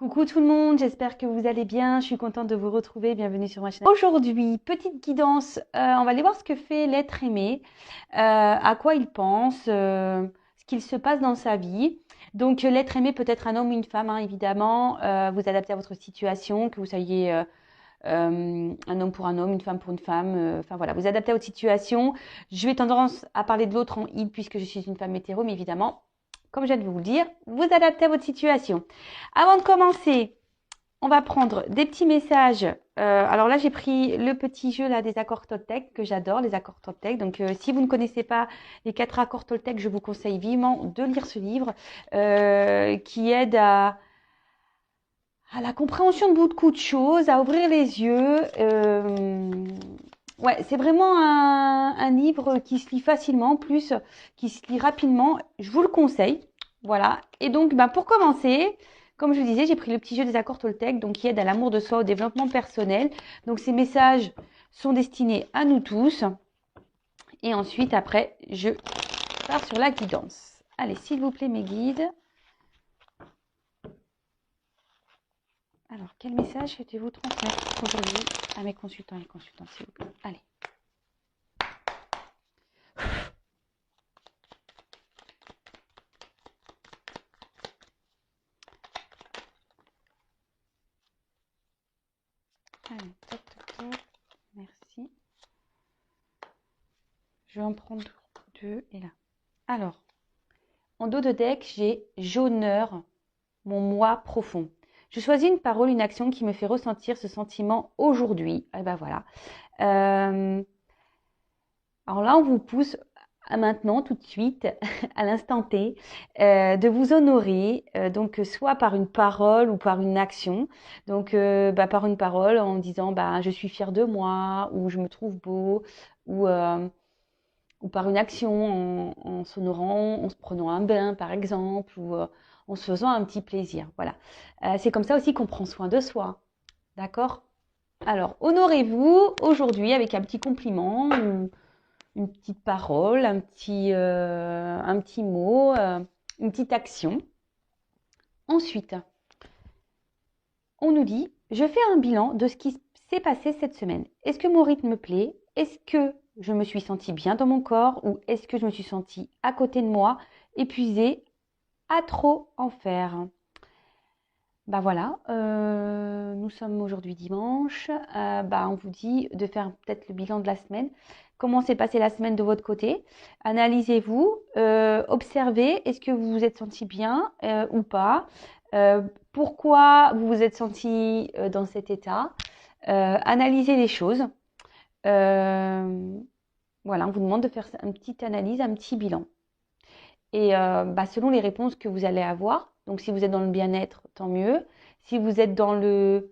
Coucou tout le monde, j'espère que vous allez bien. Je suis contente de vous retrouver. Bienvenue sur ma chaîne. Aujourd'hui, petite guidance. On va aller voir ce que fait l'être aimé, à quoi il pense, ce qu'il se passe dans sa vie. Donc, l'être aimé peut être un homme ou une femme, hein, évidemment. Vous adaptez à votre situation, que vous soyez un homme pour un homme, une femme pour une femme. Enfin voilà, vous adaptez à votre situation. Je vais tendance à parler de l'autre en il puisque je suis une femme hétéro, mais évidemment, comme je viens de vous le dire, vous adaptez à votre situation. Avant de commencer, on va prendre des petits messages. Alors là, j'ai pris le petit jeu là des accords Toltec que j'adore, les accords Toltec. Donc, si vous ne connaissez pas les 4 accords Toltec, je vous conseille vivement de lire ce livre qui aide à la compréhension de beaucoup de choses, à ouvrir les yeux. Ouais, c'est vraiment un livre qui se lit facilement, en plus qui se lit rapidement. Je vous le conseille. Voilà. Et donc, pour commencer, comme je le disais, j'ai pris le petit jeu des accords Toltec, donc qui aide à l'amour de soi, au développement personnel. Donc, ces messages sont destinés à nous tous. Et ensuite, après, je pars sur la guidance. Allez, s'il vous plaît, mes guides. Alors, quel message souhaitez-vous transmettre aujourd'hui à mes consultants et consultantes, s'il vous plaît? Allez. Allez, toc, toc, toc. Merci. Je vais en prendre 2 et là. Alors, en dos de deck, j'ai jauneur, mon moi profond. Je choisis une parole, une action qui me fait ressentir ce sentiment aujourd'hui. Et ben voilà. Alors là, on vous pousse à maintenant, tout de suite, à l'instant T, de vous honorer, donc soit par une parole ou par une action. Donc, par une parole en disant, je suis fière de moi, ou je me trouve beau, ou par une action en s'honorant, en se prenant un bain, par exemple, ou en se faisant un petit plaisir. Voilà. C'est comme ça aussi qu'on prend soin de soi. D'accord? Alors, honorez-vous aujourd'hui avec un petit compliment, une petite parole, un petit mot, une petite action. Ensuite, on nous dit, je fais un bilan de ce qui s'est passé cette semaine. Est-ce que mon rythme me plaît? Est-ce que je me suis sentie bien dans mon corps ou est-ce que je me suis sentie à côté de moi, épuisée, à trop en faire? Voilà, nous sommes aujourd'hui dimanche. On vous dit de faire peut-être le bilan de la semaine. Comment s'est passée la semaine de votre côté? Analysez-vous, observez, est-ce que vous vous êtes senti bien ou pas? Pourquoi vous vous êtes senti dans cet état? Analysez les choses. Voilà, on vous demande de faire une petite analyse, un petit bilan. Et selon les réponses que vous allez avoir, donc si vous êtes dans le bien-être, tant mieux. Si vous êtes dans le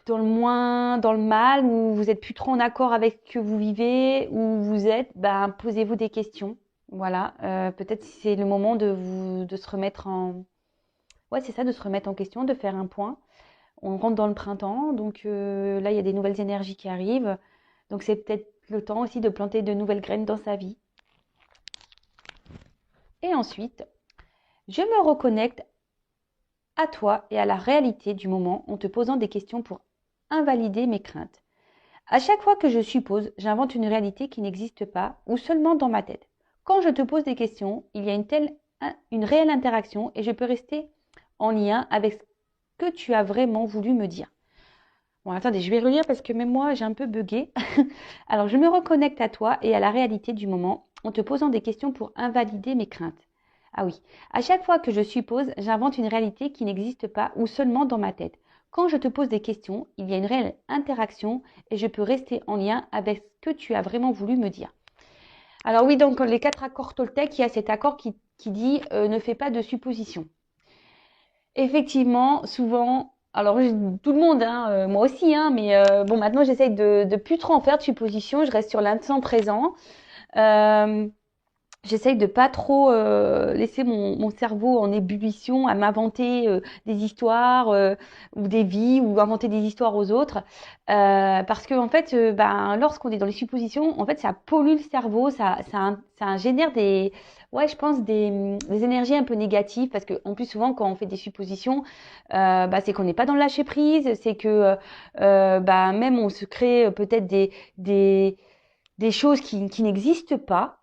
moins, dans le mal, ou vous êtes plus trop en accord avec ce que vous vivez, ou vous êtes, posez-vous des questions. Voilà, peut-être si c'est le moment de se remettre en... Ouais, c'est ça, de se remettre en question, de faire un point. On rentre dans le printemps, donc là, il y a des nouvelles énergies qui arrivent. Donc c'est peut-être le temps aussi de planter de nouvelles graines dans sa vie. Et ensuite, je me reconnecte à toi et à la réalité du moment en te posant des questions pour invalider mes craintes. À chaque fois que je suppose, j'invente une réalité qui n'existe pas ou seulement dans ma tête. Quand je te pose des questions, il y a une réelle interaction et je peux rester en lien avec ce que tu as vraiment voulu me dire. Bon, attendez, je vais relire parce que même moi, j'ai un peu bugué. Alors, je me reconnecte à toi et à la réalité du moment en te posant des questions pour invalider mes craintes. Ah oui, à chaque fois que je suppose, j'invente une réalité qui n'existe pas ou seulement dans ma tête. Quand je te pose des questions, il y a une réelle interaction et je peux rester en lien avec ce que tu as vraiment voulu me dire. Alors oui, donc les 4 accords Toltec, il y a cet accord qui dit ne fais pas de suppositions. Effectivement, souvent, alors tout le monde, hein, moi aussi, hein, mais maintenant j'essaye de plus trop en faire de suppositions, je reste sur l'instant présent. j'essaye de pas trop laisser mon cerveau en ébullition à m'inventer des histoires ou des vies ou inventer des histoires aux autres. Parce que en fait, ben, lorsqu'on est dans les suppositions, en fait, ça pollue le cerveau, ça génère ouais, je pense des énergies un peu négatives. Parce que en plus, souvent, quand on fait des suppositions, bah, c'est qu'on n'est pas dans le lâcher prise, c'est que bah, même on se crée peut-être des choses qui n'existent pas.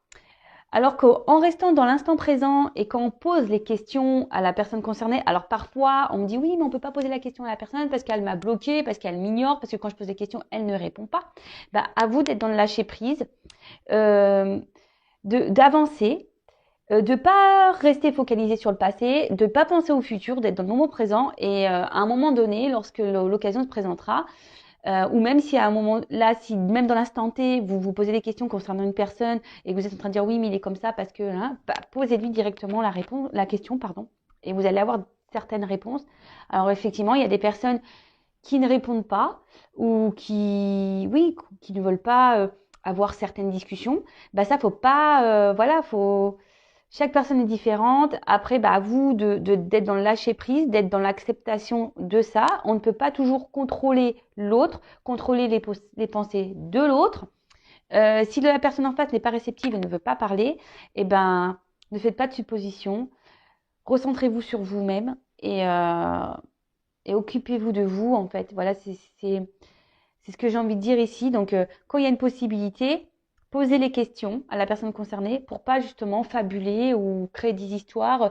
Alors qu'en restant dans l'instant présent et quand on pose les questions à la personne concernée, alors parfois on me dit oui, mais on peut pas poser la question à la personne parce qu'elle m'a bloqué, parce qu'elle m'ignore, parce que quand je pose des questions, elle ne répond pas. Bah, à vous d'être dans le lâcher prise, euh, d'avancer, de pas rester focalisé sur le passé, de pas penser au futur, d'être dans le moment présent et à un moment donné, lorsque l'occasion se présentera, ou même si à un moment là, si même dans l'instant T, vous vous posez des questions concernant une personne et que vous êtes en train de dire oui, mais il est comme ça parce que, hein, bah, posez-lui directement la question, pardon, et vous allez avoir certaines réponses. Alors effectivement, il y a des personnes qui ne répondent pas ou oui, qui ne veulent pas avoir certaines discussions. Bah ça, faut pas, voilà, faut chaque personne est différente. Après, bah, à vous d'être dans le lâcher prise, d'être dans l'acceptation de ça. On ne peut pas toujours contrôler l'autre, contrôler les pensées de l'autre. Si la personne en face n'est pas réceptive et ne veut pas parler, eh ben, ne faites pas de suppositions. Recentrez-vous sur vous-même et occupez-vous de vous, en fait. Voilà, c'est ce que j'ai envie de dire ici. Donc, quand il y a une possibilité, posez les questions à la personne concernée pour pas justement fabuler ou créer des histoires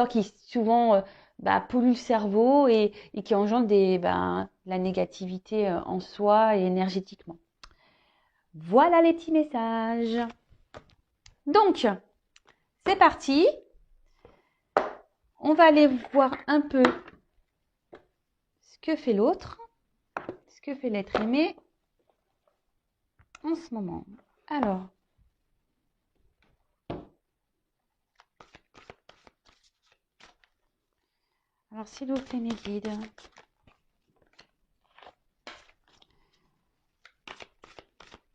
qui souvent bah, polluent le cerveau et qui engendrent la négativité en soi et énergétiquement. Voilà les petits messages. Donc, c'est parti. On va aller voir un peu ce que fait l'autre, ce que fait l'être aimé en ce moment. Alors s'il vous plaît, mes guides.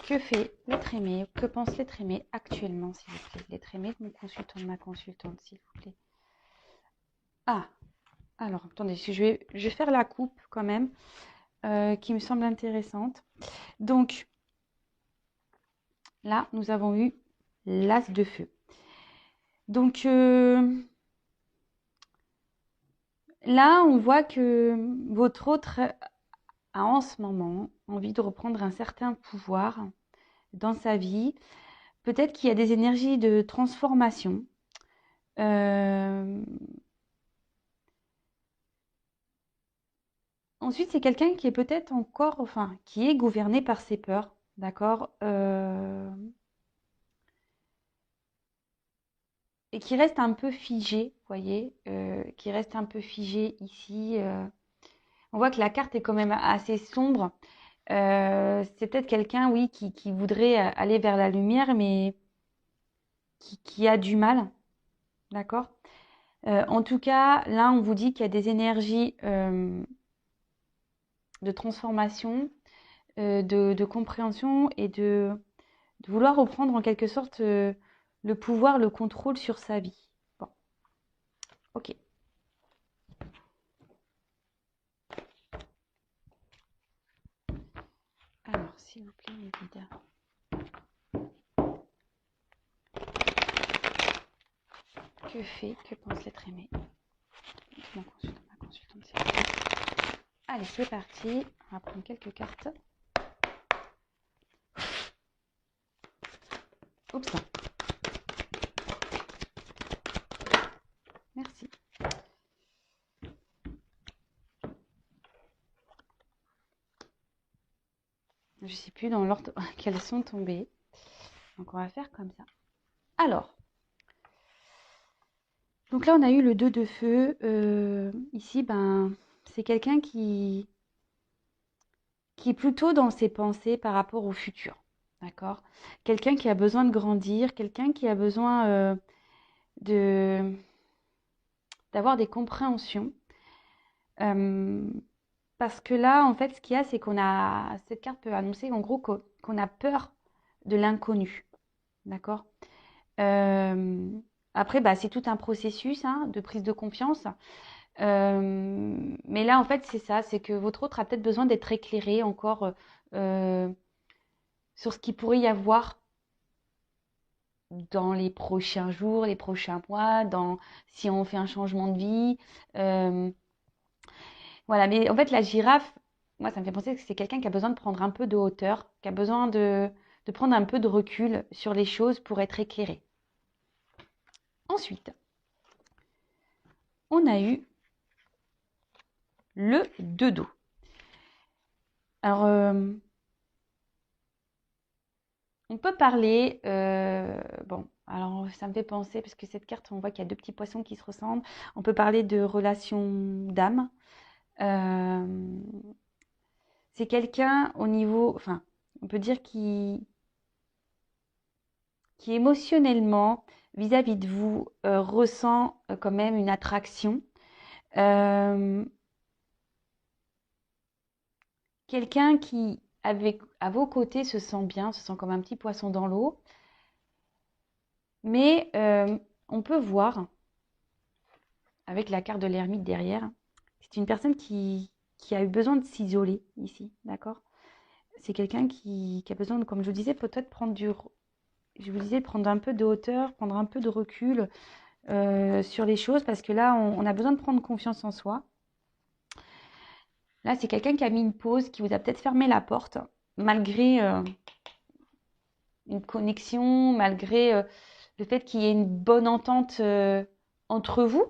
Que fait l'être aimé? Que pense l'être aimé actuellement, s'il vous plaît? L'être aimé de mon consultant, de ma consultante, s'il vous plaît. Ah, alors, attendez, je vais faire la coupe quand même, qui me semble intéressante. Donc, là, nous avons eu l'as de feu. Donc, là, on voit que votre autre a en ce moment envie de reprendre un certain pouvoir dans sa vie. Peut-être qu'il y a des énergies de transformation. Ensuite, c'est quelqu'un qui est peut-être encore, enfin, qui est gouverné par ses peurs, d'accord? Et qui reste un peu figé, vous voyez, qui reste un peu figé ici. On voit que la carte est quand même assez sombre. C'est peut-être quelqu'un, oui, qui voudrait aller vers la lumière, mais qui a du mal, d'accord? En tout cas, là, on vous dit qu'il y a des énergies de transformation, de compréhension et de vouloir reprendre en quelque sorte le pouvoir, le contrôle sur sa vie. Bon, ok. Alors, s'il vous plaît, mes guides. Que pense l'être aimé? Mon consultant, ma consultante, s'il vous plaît. Allez, c'est parti. On va prendre quelques cartes. Oups. Merci. Je ne sais plus dans l'ordre qu'elles sont tombées. Donc, on va faire comme ça. Alors, donc là, on a eu le 2 de feu. Ici, ben, c'est quelqu'un qui est plutôt dans ses pensées par rapport au futur. D'accord? Quelqu'un qui a besoin de grandir, quelqu'un qui a besoin de d'avoir des compréhensions. Parce que là, en fait, ce qu'il y a, c'est cette carte peut annoncer en gros qu'on a peur de l'inconnu. D'accord? Après, bah, c'est tout un processus hein, de prise de confiance. Mais là, en fait, c'est ça, c'est que votre autre a peut-être besoin d'être éclairé encore euh, sur ce qu'il pourrait y avoir dans les prochains jours, les prochains mois, si on fait un changement de vie. Euh, voilà, mais en fait, la girafe, moi, ça me fait penser que c'est quelqu'un qui a besoin de prendre un peu de hauteur, qui a besoin de prendre un peu de recul sur les choses pour être éclairé. Ensuite, on a eu le 2 dos. Alors, on peut parler, bon, alors ça me fait penser, parce que cette carte, on voit qu'il y a deux petits poissons qui se ressemblent. On peut parler de relation d'âme. Euh, c'est quelqu'un au niveau, enfin, on peut dire qui émotionnellement, vis-à-vis de vous, ressent quand même une attraction. Euh, quelqu'un qui, à vos côtés, se sent bien, se sent comme un petit poisson dans l'eau. Mais on peut voir, avec la carte de l'ermite derrière, c'est une personne qui a eu besoin de s'isoler ici, d'accord? C'est quelqu'un qui a besoin, comme je vous disais, peut-être je vous disais, prendre un peu de hauteur, prendre un peu de recul sur les choses, parce que là, on a besoin de prendre confiance en soi. Là, c'est quelqu'un qui a mis une pause, qui vous a peut-être fermé la porte, malgré une connexion, malgré le fait qu'il y ait une bonne entente entre vous.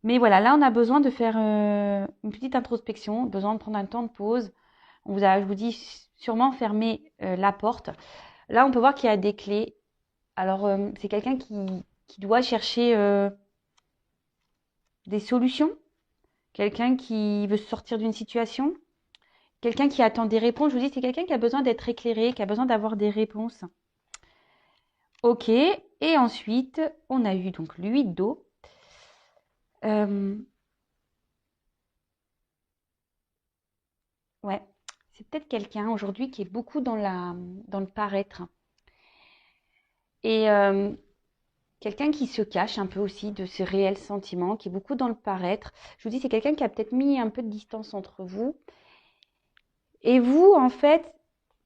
Mais voilà, là, on a besoin de faire une petite introspection, besoin de prendre un temps de pause. Je vous dis, sûrement fermer la porte. Là, on peut voir qu'il y a des clés. Alors, c'est quelqu'un qui doit chercher des solutions, quelqu'un qui veut sortir d'une situation, quelqu'un qui attend des réponses. Je vous dis, c'est quelqu'un qui a besoin d'être éclairé, qui a besoin d'avoir des réponses. Ok, et ensuite, on a eu donc le 8 d'eau. Ouais, c'est peut-être quelqu'un aujourd'hui qui est beaucoup dans le paraître. Et quelqu'un qui se cache un peu aussi de ses réels sentiments, qui est beaucoup dans le paraître. Je vous dis, c'est quelqu'un qui a peut-être mis un peu de distance entre vous. Et vous, en fait,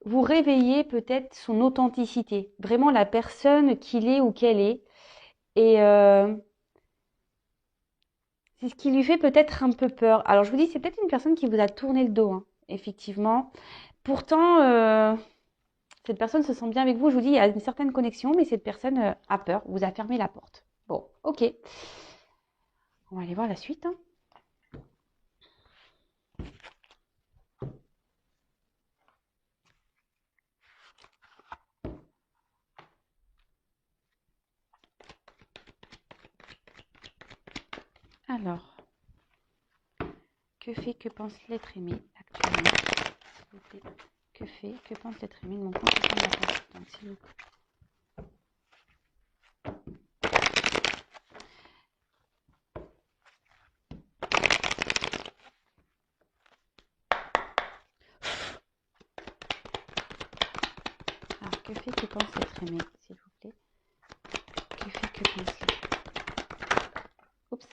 vous réveillez peut-être son authenticité, vraiment la personne qu'il est ou qu'elle est. Et c'est ce qui lui fait peut-être un peu peur. Alors je vous dis, c'est peut-être une personne qui vous a tourné le dos, hein, effectivement. Pourtant, cette personne se sent bien avec vous. Je vous dis, il y a une certaine connexion, mais cette personne a peur, vous a fermé la porte. Bon, ok. On va aller voir la suite, hein. Alors, que pense l'être aimé actuellement, s'il vous plaît? Que pense l'être aimé de mon consultant de la consultante, s'il vous plaît? Alors, que pense l'être aimé, s'il vous plaît? Que pense l'être... Oups.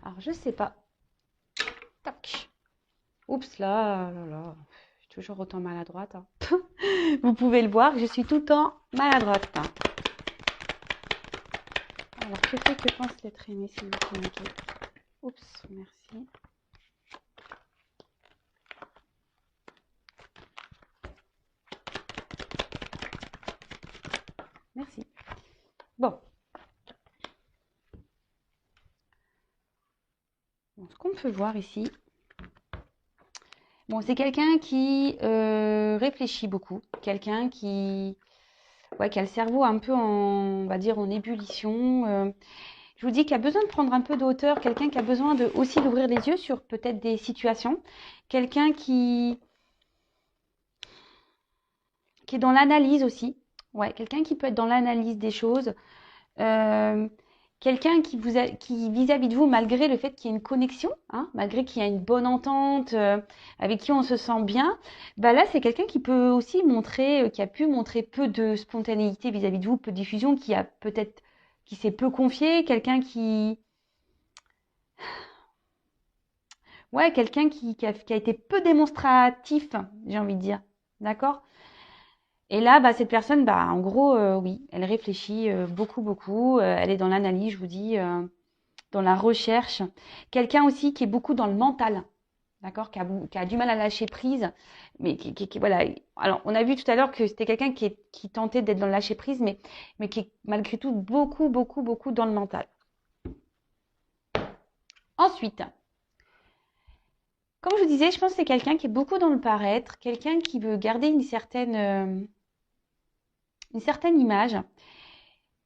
Alors, je sais pas. Tac. Oups, là. Je suis toujours autant maladroite, hein. Vous pouvez le voir, je suis tout le temps maladroite, hein. Alors, que pense l'être aimé, s'il vous plaît, Mickey? Oups, merci. Merci. Bon. Ce qu'on peut voir ici, bon, c'est quelqu'un qui réfléchit beaucoup, quelqu'un qui a le cerveau un peu on va dire, en ébullition. Je vous dis qu'il a besoin de prendre un peu de hauteur, quelqu'un qui a besoin aussi d'ouvrir les yeux sur peut-être des situations, quelqu'un qui est dans l'analyse aussi. Ouais, quelqu'un qui peut être dans l'analyse des choses, euh, quelqu'un qui vis-à-vis de vous, malgré le fait qu'il y ait une connexion, hein, malgré qu'il y a une bonne entente, avec qui on se sent bien, bah là, c'est quelqu'un qui peut aussi montrer, qui a pu montrer peu de spontanéité vis-à-vis de vous, peu de diffusion, qui a peut-être, qui s'est peu confié, quelqu'un qui a été peu démonstratif, j'ai envie de dire. D'accord? Et là, bah, cette personne, bah, en gros, oui, elle réfléchit beaucoup, beaucoup. Elle est dans l'analyse, je vous dis, dans la recherche. Quelqu'un aussi qui est beaucoup dans le mental, d'accord, qui a du mal à lâcher prise, mais voilà. Alors, on a vu tout à l'heure que c'était quelqu'un qui tentait d'être dans le lâcher prise, mais qui est malgré tout beaucoup, beaucoup, beaucoup dans le mental. Ensuite, comme je vous disais, je pense que c'est quelqu'un qui est beaucoup dans le paraître, quelqu'un qui veut garder une certaine image.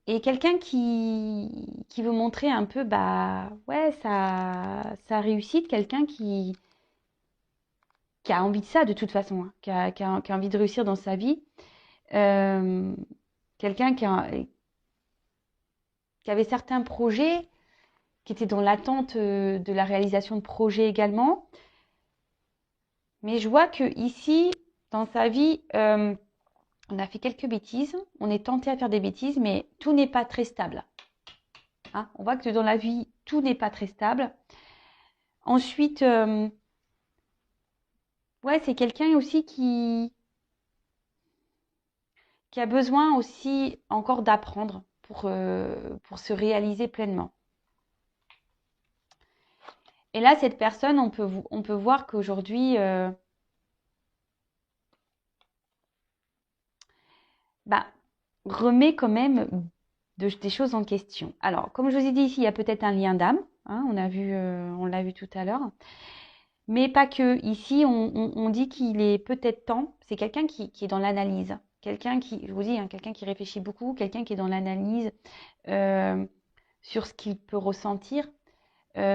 Et quelqu'un qui veut montrer un peu, bah, ouais, sa réussite, quelqu'un qui a envie de ça de toute façon, hein, qui a envie de réussir dans sa vie. Euh, quelqu'un qui avait certains projets, qui était dans l'attente de la réalisation de projets également. Mais je vois que ici, dans sa vie, on a fait quelques bêtises, on est tenté à faire des bêtises, mais tout n'est pas très stable. Hein, on voit que dans la vie, tout n'est pas très stable. Ensuite, ouais, c'est quelqu'un aussi qui a besoin aussi encore d'apprendre pour se réaliser pleinement. Et là, cette personne, on peut voir qu'aujourd'hui, bah, remet quand même des choses en question. Alors, comme je vous ai dit ici, il y a peut-être un lien d'âme, hein, on l'a vu tout à l'heure. Mais pas que. Ici, on dit qu'il est peut-être temps. C'est quelqu'un qui est dans l'analyse. Quelqu'un qui, je vous dis, hein, quelqu'un qui réfléchit beaucoup, quelqu'un qui est dans l'analyse euh, sur ce qu'il peut ressentir,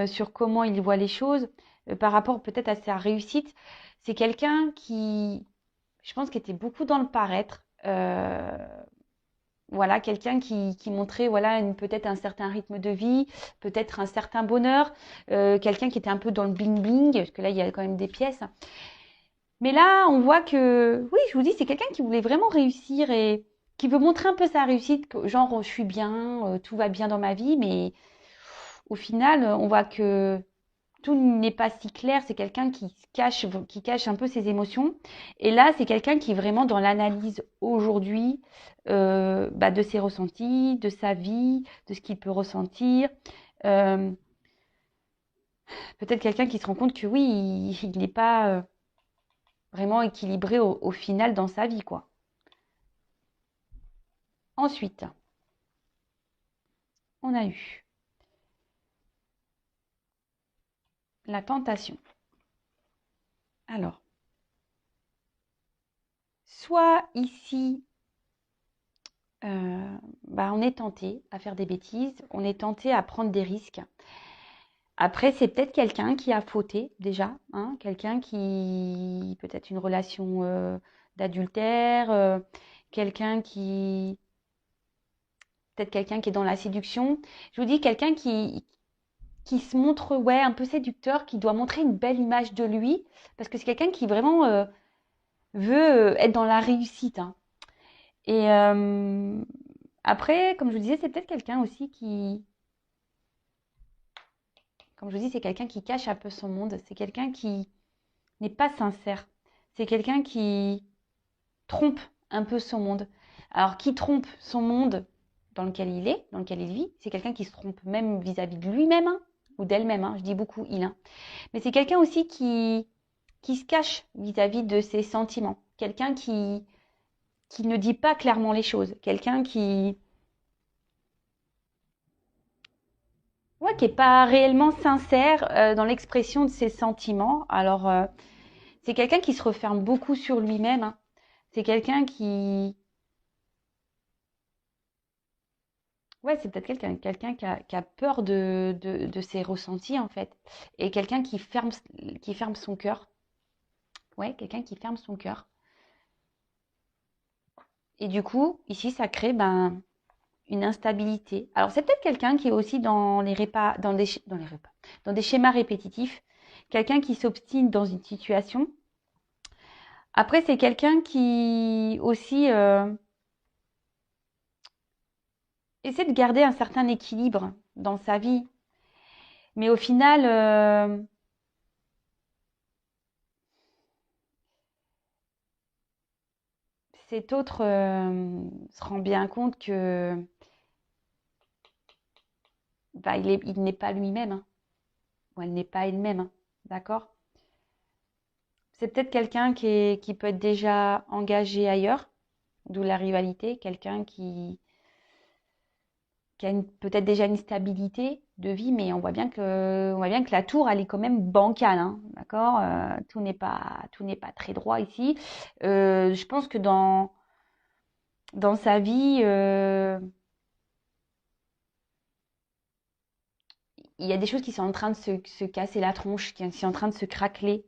sur comment il voit les choses, par rapport peut-être à sa réussite. C'est quelqu'un qui, je pense, qui était beaucoup dans le paraître. Voilà, quelqu'un qui montrait voilà peut-être un certain rythme de vie, peut-être un certain bonheur, quelqu'un qui était un peu dans le bling bling, parce que là il y a quand même des pièces. Mais là, on voit que, oui, je vous dis, c'est quelqu'un qui voulait vraiment réussir et qui veut montrer un peu sa réussite, genre je suis bien, tout va bien dans ma vie, mais au final, on voit que tout n'est pas si clair. C'est quelqu'un qui cache un peu ses émotions. Et là, c'est quelqu'un qui est vraiment dans l'analyse aujourd'hui bah, de ses ressentis, de sa vie, de ce qu'il peut ressentir. Euh, Peut-être quelqu'un qui se rend compte que oui, il n'est pas vraiment équilibré au final dans sa vie, quoi. Ensuite, on a eu la tentation. Alors, soit ici, bah, on est tenté à faire des bêtises, on est tenté à prendre des risques. Après, c'est peut-être quelqu'un qui a fauté déjà, hein, quelqu'un qui, peut-être une relation d'adultère, peut-être quelqu'un qui est dans la séduction. Je vous dis quelqu'un qui se montre, ouais, un peu séducteur, qui doit montrer une belle image de lui, parce que c'est quelqu'un qui vraiment veut être dans la réussite, hein. Et après, comme je vous disais, c'est peut-être quelqu'un aussi comme je vous dis, c'est quelqu'un qui cache un peu son monde. C'est quelqu'un qui n'est pas sincère. C'est quelqu'un qui trompe un peu son monde. Alors, qui trompe son monde dans lequel il est, dans lequel il vit, c'est quelqu'un qui se trompe même vis-à-vis de lui-même, hein, ou d'elle-même, hein, je dis beaucoup il. Hein. Mais c'est quelqu'un aussi qui se cache vis-à-vis de ses sentiments. Quelqu'un qui ne dit pas clairement les choses. Quelqu'un qui, ouais, qui n'est pas réellement sincère dans l'expression de ses sentiments. Alors, c'est quelqu'un qui se referme beaucoup sur lui-même. Hein. C'est quelqu'un qui... Ouais, c'est peut-être quelqu'un qui a peur de ses ressentis, en fait. Et quelqu'un qui ferme son cœur. Ouais, quelqu'un qui ferme son cœur. Et du coup, ici, ça crée ben, une instabilité. Alors, c'est peut-être quelqu'un qui est aussi dans dans des schémas répétitifs, quelqu'un qui s'obstine dans une situation. Après, c'est quelqu'un qui aussi essaie de garder un certain équilibre dans sa vie. Mais au final, cet autre se rend bien compte que bah, il n'est pas lui-même, hein, ou elle n'est pas elle-même, hein, d'accord? C'est peut-être quelqu'un qui peut être déjà engagé ailleurs, d'où la rivalité, quelqu'un qui a peut-être déjà une stabilité de vie, mais on voit bien que la tour, elle est quand même bancale, hein, d'accord? Tout n'est pas très droit ici. Je pense que dans sa vie, il y a des choses qui sont en train de se casser la tronche, qui sont en train de se craqueler.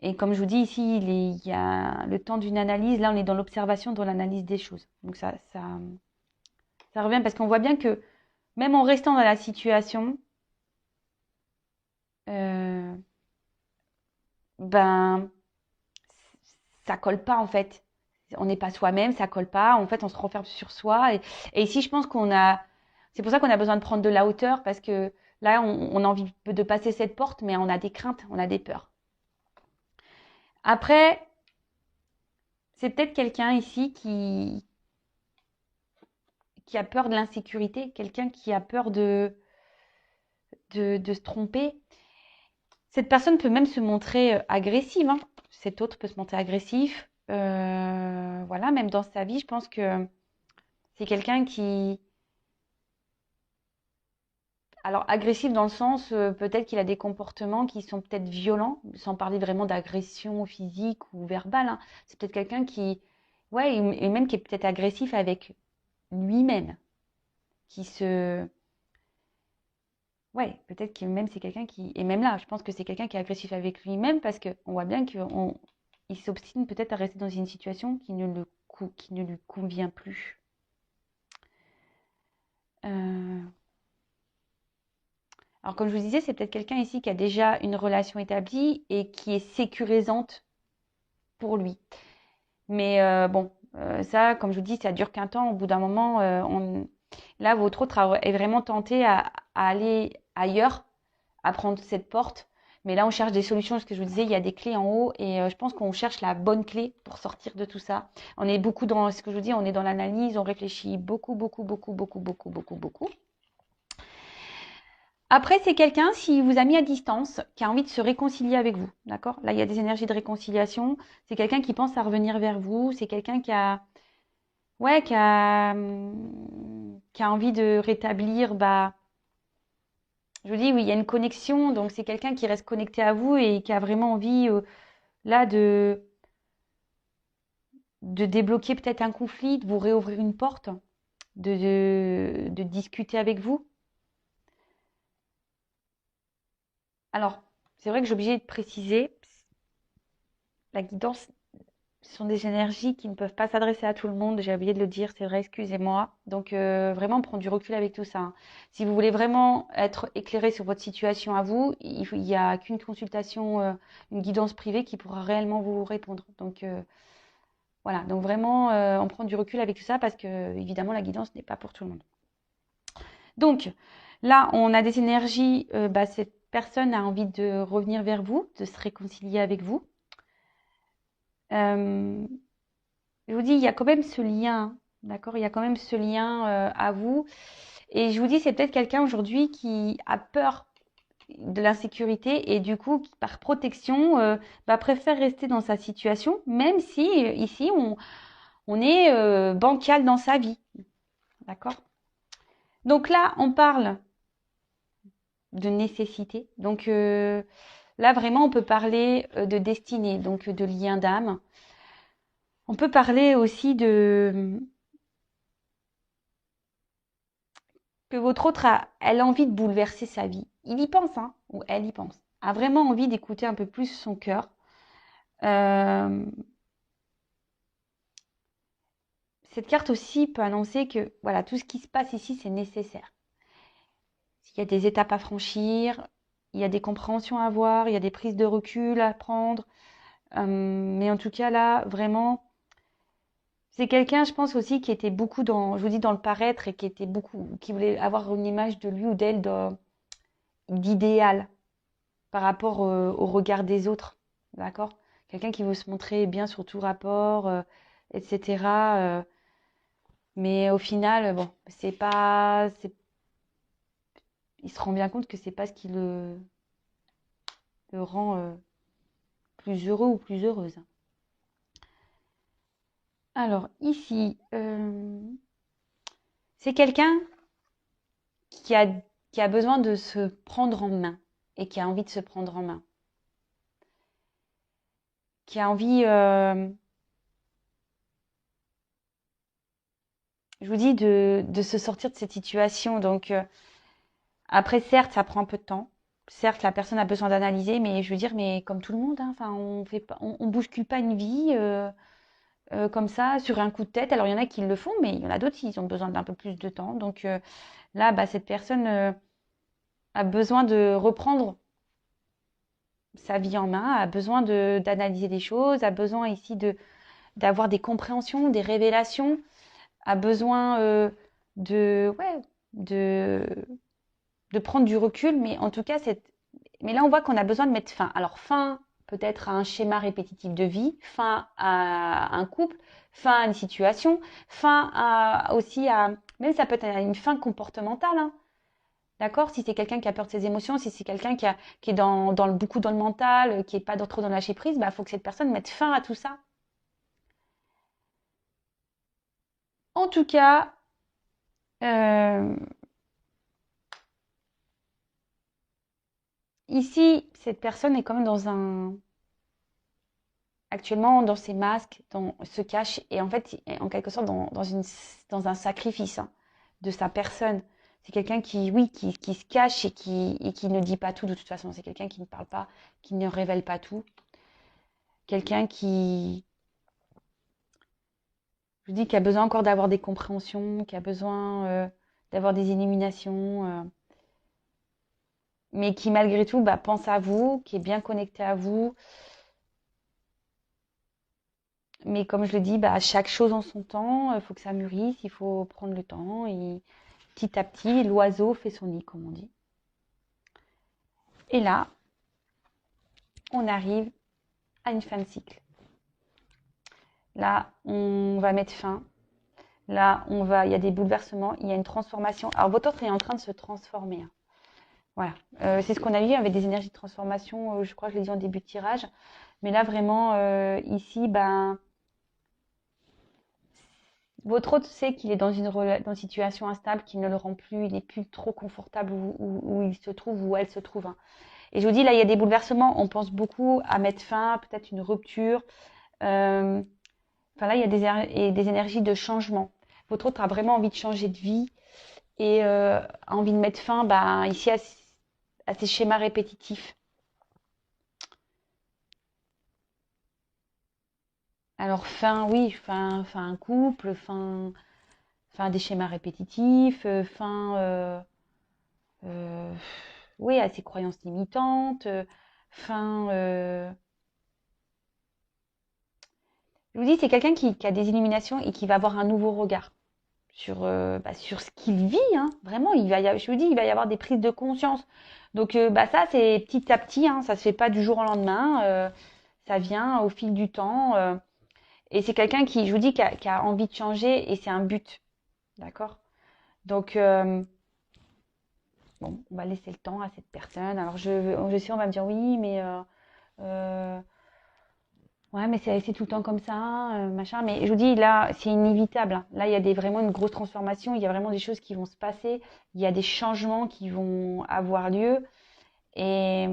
Et comme je vous dis ici, il y a le temps d'une analyse. Là, on est dans l'observation, dans l'analyse des choses. Donc ça revient parce qu'on voit bien que même en restant dans la situation, euh, ben ça colle pas en fait. On n'est pas soi-même, ça colle pas. En fait, on se renferme sur soi. Et ici, je pense c'est pour ça qu'on a besoin de prendre de la hauteur parce que là, on a envie de passer cette porte, mais on a des craintes, on a des peurs. Après, c'est peut-être quelqu'un ici qui a peur de l'insécurité, quelqu'un qui a peur de se tromper. Cette personne peut même se montrer agressive, hein. Cet autre peut se montrer agressif. Voilà, même dans sa vie, je pense que c'est quelqu'un qui... Alors, agressif dans le sens, peut-être qu'il a des comportements qui sont peut-être violents, sans parler vraiment d'agression physique ou verbale, hein. C'est peut-être quelqu'un qui... Ouais, et même qui est peut-être agressif avec lui-même, qui se... Ouais, peut-être que même c'est quelqu'un qui... Et même là, je pense que c'est quelqu'un qui est agressif avec lui-même parce qu'on voit bien qu'il s'obstine peut-être à rester dans une situation qui ne lui convient plus. Euh, Alors, comme je vous disais, c'est peut-être quelqu'un ici qui a déjà une relation établie et qui est sécurisante pour lui. Mais bon, ça, comme je vous dis, ça dure qu'un temps. Au bout d'un moment, là, votre autre est vraiment tenté à aller ailleurs, à prendre cette porte. Mais là, on cherche des solutions. Ce que je vous disais, il y a des clés en haut et je pense qu'on cherche la bonne clé pour sortir de tout ça. On est beaucoup dans ce que je vous dis, on est dans l'analyse, on réfléchit beaucoup, beaucoup, beaucoup, beaucoup, beaucoup, beaucoup, beaucoup. Après, c'est quelqu'un, s'il vous a mis à distance, qui a envie de se réconcilier avec vous. D'accord? Là, il y a des énergies de réconciliation. C'est quelqu'un qui pense à revenir vers vous. C'est quelqu'un ouais, qui a envie de rétablir, bah, je vous dis, oui, il y a une connexion. Donc, c'est quelqu'un qui reste connecté à vous et qui a vraiment envie, là, de débloquer peut-être un conflit, de vous réouvrir une porte, de discuter avec vous. Alors, c'est vrai que j'ai obligé de préciser, la guidance, ce sont des énergies qui ne peuvent pas s'adresser à tout le monde. J'ai oublié de le dire, c'est vrai, excusez-moi. Donc, vraiment prendre du recul avec tout ça, hein. Si vous voulez vraiment être éclairé sur votre situation à vous, il n'y a qu'une consultation, une guidance privée qui pourra réellement vous répondre. Donc, voilà. Donc, vraiment, on prend du recul avec tout ça parce que, évidemment, la guidance n'est pas pour tout le monde. Donc, là, on a des énergies. Bah, cette personne a envie de revenir vers vous, de se réconcilier avec vous. Euh, Je vous dis, il y a quand même ce lien, d'accord? Il y a quand même ce lien à vous. Et je vous dis, c'est peut-être quelqu'un aujourd'hui qui a peur de l'insécurité et du coup, qui, par protection, bah, préfère rester dans sa situation, même si ici, on est bancal dans sa vie, d'accord? Donc là, on parle de nécessité. Donc là, vraiment, on peut parler de destinée, donc de lien d'âme. On peut parler aussi que votre autre elle a envie de bouleverser sa vie. Il y pense, hein, ou elle y pense. A vraiment envie d'écouter un peu plus son cœur. Euh, cette carte aussi peut annoncer que voilà, tout ce qui se passe ici, c'est nécessaire. Il y a des étapes à franchir, il y a des compréhensions à avoir, il y a des prises de recul à prendre. Mais en tout cas, là, vraiment, c'est quelqu'un, je pense aussi, qui était beaucoup dans, je vous dis, dans le paraître et qui était beaucoup, qui voulait avoir une image de lui ou d'elle d'idéal par rapport au regard des autres. D'accord? Quelqu'un qui veut se montrer bien sur tout rapport, etc. Mais au final, bon, il se rend bien compte que c'est pas ce qui le rend plus heureux ou plus heureuse. Alors ici, c'est quelqu'un qui a, qui a besoin de se prendre en main et qui a envie de se prendre en main. Qui a envie, je vous dis, de se sortir de cette situation. Donc, après, certes, ça prend un peu de temps. Certes, la personne a besoin d'analyser, mais je veux dire, mais comme tout le monde, hein, enfin, on fait pas, on bouscule pas une vie comme ça sur un coup de tête. Alors, il y en a qui le font, mais il y en a d'autres qui ont besoin d'un peu plus de temps. Donc là, bah, cette personne a besoin de reprendre sa vie en main, a besoin d'analyser des choses, a besoin ici d'avoir des compréhensions, des révélations, a besoin ouais, de, de prendre du recul, mais en tout cas, mais là, on voit qu'on a besoin de mettre fin. Alors, fin peut-être à un schéma répétitif de vie, fin à un couple, fin à une situation, fin aussi à, même ça peut être une fin comportementale, hein. D'accord? Si c'est quelqu'un qui a peur de ses émotions, si c'est quelqu'un qui est beaucoup dans le mental, qui n'est pas trop dans le lâcher prise, bah, faut que cette personne mette fin à tout ça. En tout cas, ici, cette personne est quand même actuellement dans ses masques, se cache et en fait, en quelque sorte, dans un sacrifice hein, de sa personne. C'est quelqu'un qui, oui, qui se cache et qui ne dit pas tout de toute façon. C'est quelqu'un qui ne parle pas, qui ne révèle pas tout. Quelqu'un je vous dis, qui a besoin encore d'avoir des compréhensions, qui a besoin d'avoir des illuminations, mais qui malgré tout bah, pense à vous, qui est bien connecté à vous. Mais comme je le dis, bah, chaque chose en son temps, il faut que ça mûrisse, il faut prendre le temps. Et petit à petit, l'oiseau fait son nid, comme on dit. Et là, on arrive à une fin de cycle. Là, on va mettre fin. Là, il y a des bouleversements, il y a une transformation. Alors, votre autre est en train de se transformer. Hein. Voilà. C'est ce qu'on a vu avec des énergies de transformation. Je crois que je l'ai dit en début de tirage. Mais là, vraiment, ici, ben, votre autre sait qu'il est dans une situation instable qui ne le rend plus, il n'est plus trop confortable où il se trouve, où elle se trouve. Hein. Et je vous dis, là, il y a des bouleversements. On pense beaucoup à mettre fin, peut-être une rupture. Enfin, là, il y a des énergies de changement. Votre autre a vraiment envie de changer de vie et a envie de mettre fin bah, ici à ces schémas répétitifs. Alors, fin, oui, fin un couple, fin des schémas répétitifs, euh, oui, à ses croyances limitantes, fin. Je vous dis, c'est quelqu'un qui a des illuminations et qui va avoir un nouveau regard sur ce qu'il vit. Hein. Vraiment, je vous dis, il va y avoir des prises de conscience. Donc, bah, ça, c'est petit à petit. Hein, ça se fait pas du jour au lendemain. Ça vient au fil du temps. Et c'est quelqu'un qui, je vous dis, qui a envie de changer et c'est un but. D'accord? Donc, bon, on va laisser le temps à cette personne. Alors, je sais, on va me dire oui, mais euh, ouais, mais c'est tout le temps comme ça, machin. Mais je vous dis, là, c'est inévitable. Hein. Là, il y a vraiment une grosse transformation. Il y a vraiment des choses qui vont se passer. Il y a des changements qui vont avoir lieu. Et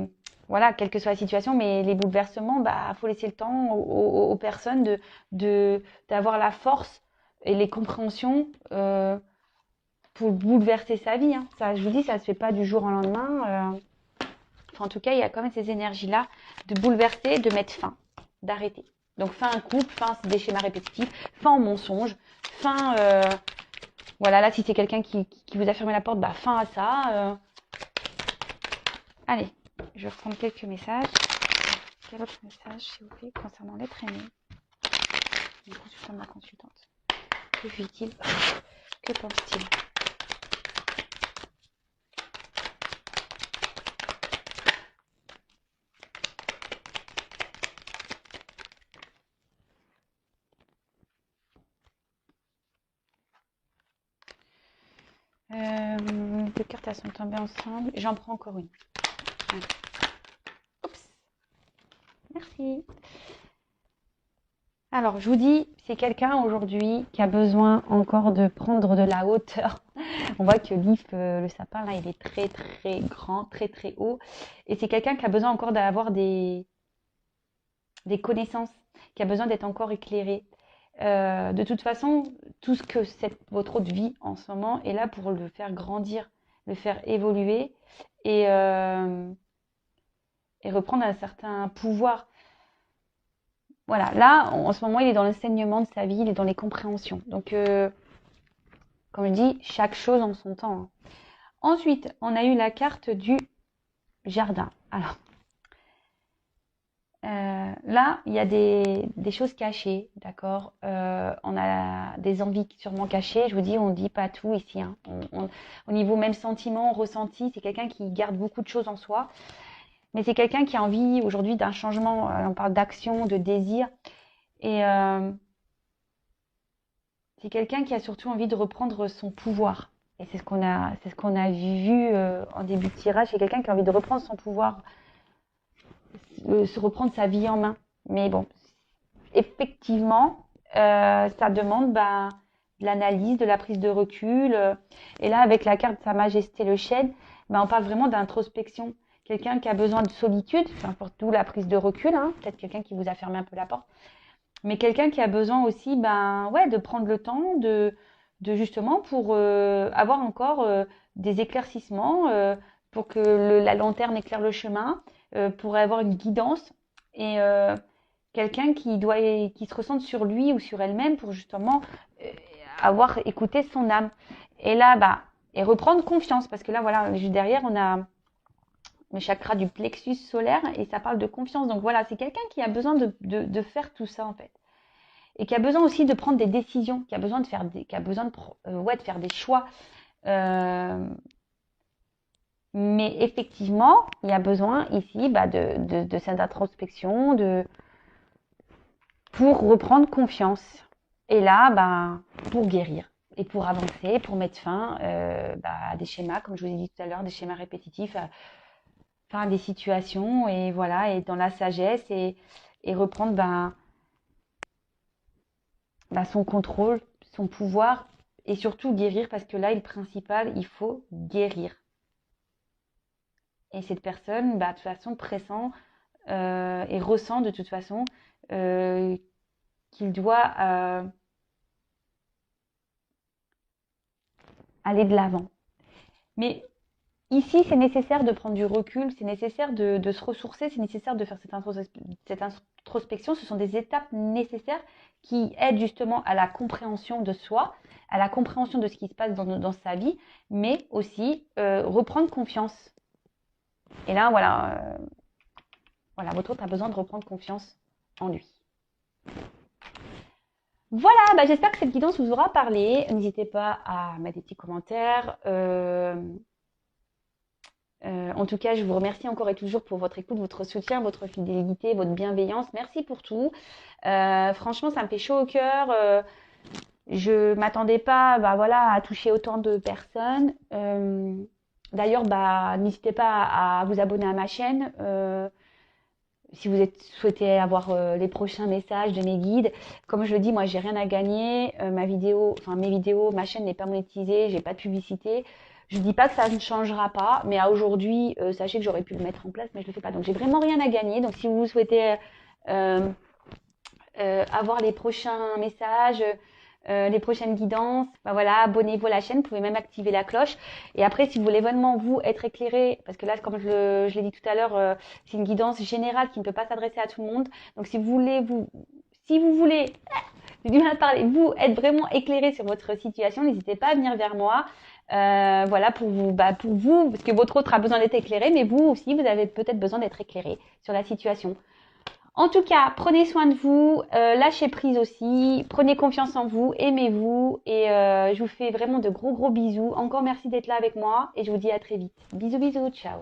voilà, quelle que soit la situation, mais les bouleversements, bah, faut laisser le temps aux personnes d'avoir la force et les compréhensions pour bouleverser sa vie. Hein. Ça, je vous dis, ça se fait pas du jour au lendemain. Enfin, en tout cas, il y a quand même ces énergies-là de bouleverser, de mettre fin, d'arrêter. Donc, fin un couple, fin des schémas répétitifs, fin au mensonge, fin... voilà, là, si c'est quelqu'un qui vous a fermé la porte, bah, fin à ça. Allez, je vais reprendre quelques messages. Quel autre message, s'il vous plaît, concernant l'être aimé? Du coup, je suis ma consultante. Que vit-il? Que pense-t-il? Deux cartes, elles sont tombées ensemble. J'en prends encore une. Allez. Oups. Merci. Alors, je vous dis, c'est quelqu'un aujourd'hui qui a besoin encore de prendre de la hauteur. On voit que l'if, le sapin, là, il est très, très grand, très, très haut. Et c'est quelqu'un qui a besoin encore d'avoir des connaissances, qui a besoin d'être encore éclairé. De toute façon, tout ce que votre autre vie en ce moment est là pour le faire grandir, le faire évoluer et reprendre un certain pouvoir. Voilà, là, en ce moment, il est dans l'enseignement de sa vie, il est dans les compréhensions. Donc, comme je dis, chaque chose en son temps. Hein. Ensuite, on a eu la carte du jardin. Alors, là, il y a des choses cachées, d'accord. On a des envies sûrement cachées. Je vous dis, on ne dit pas tout ici. Hein. Au niveau même sentiment, ressenti, c'est quelqu'un qui garde beaucoup de choses en soi. Mais c'est quelqu'un qui a envie aujourd'hui d'un changement. On parle d'action, de désir. Et c'est quelqu'un qui a surtout envie de reprendre son pouvoir. Et c'est ce qu'on a vu en début de tirage. C'est quelqu'un qui a envie de reprendre son pouvoir, se reprendre sa vie en main. Mais bon, effectivement, ça demande de l'analyse, de la prise de recul. Et là, avec la carte Sa Majesté le Chêne, on parle vraiment d'introspection. Quelqu'un qui a besoin de solitude, d'où la prise de recul, hein, peut-être quelqu'un qui vous a fermé un peu la porte, mais quelqu'un qui a besoin aussi de prendre le temps de justement pour avoir encore des éclaircissements, pour que la lanterne éclaire le chemin, pour avoir une guidance et quelqu'un qui se ressente sur lui ou sur elle-même pour justement avoir écouté son âme. Et là, et reprendre confiance, parce que là, voilà, juste derrière, on a le chakra du plexus solaire et ça parle de confiance. Donc voilà, c'est quelqu'un qui a besoin de faire tout ça en fait. Et qui a besoin aussi de prendre des décisions, qui a besoin de faire de faire des choix. Mais effectivement, il y a besoin ici de cette introspection, pour reprendre confiance. Et là, pour guérir et pour avancer, pour mettre fin à des schémas, comme je vous ai dit tout à l'heure, des schémas répétitifs, à des situations, et voilà, et dans la sagesse, et reprendre son contrôle, son pouvoir, et surtout guérir, parce que là, le principal, il faut guérir. Et cette personne, de toute façon, pressent et ressent de toute façon qu'il doit aller de l'avant. Mais ici, c'est nécessaire de prendre du recul, c'est nécessaire de se ressourcer, c'est nécessaire de faire cette introspection. Ce sont des étapes nécessaires qui aident justement à la compréhension de soi, à la compréhension de ce qui se passe dans sa vie, mais aussi reprendre confiance. Et là, voilà, votre autre a besoin de reprendre confiance en lui. Voilà, j'espère que cette guidance vous aura parlé. N'hésitez pas à mettre des petits commentaires. En tout cas, je vous remercie encore et toujours pour votre écoute, votre soutien, votre fidélité, votre bienveillance. Merci pour tout. Franchement, ça me fait chaud au cœur. Je m'attendais pas à toucher autant de personnes. D'ailleurs, n'hésitez pas à vous abonner à ma chaîne. Si vous souhaitez avoir les prochains messages de mes guides. Comme je le dis, moi, j'ai rien à gagner. Mes vidéos, ma chaîne n'est pas monétisée, j'ai pas de publicité. Je dis pas que ça ne changera pas, mais à aujourd'hui, sachez que j'aurais pu le mettre en place, mais je le fais pas. Donc, j'ai vraiment rien à gagner. Donc, si vous souhaitez avoir les prochains messages, les prochaines guidances, abonnez-vous à la chaîne, vous pouvez même activer la cloche. Et après, si vous voulez vraiment être éclairé, parce que là, comme je l'ai dit tout à l'heure, c'est une guidance générale qui ne peut pas s'adresser à tout le monde. Donc, si vous voulez Si vous voulez, j'ai du mal à parler, vous être vraiment éclairé sur votre situation, n'hésitez pas à venir vers moi. Voilà, pour vous, parce que votre autre a besoin d'être éclairé, mais vous aussi, vous avez peut-être besoin d'être éclairé sur la situation. En tout cas, prenez soin de vous, lâchez prise aussi, prenez confiance en vous, aimez-vous et je vous fais vraiment de gros bisous. Encore merci d'être là avec moi et je vous dis à très vite. Bisous, ciao.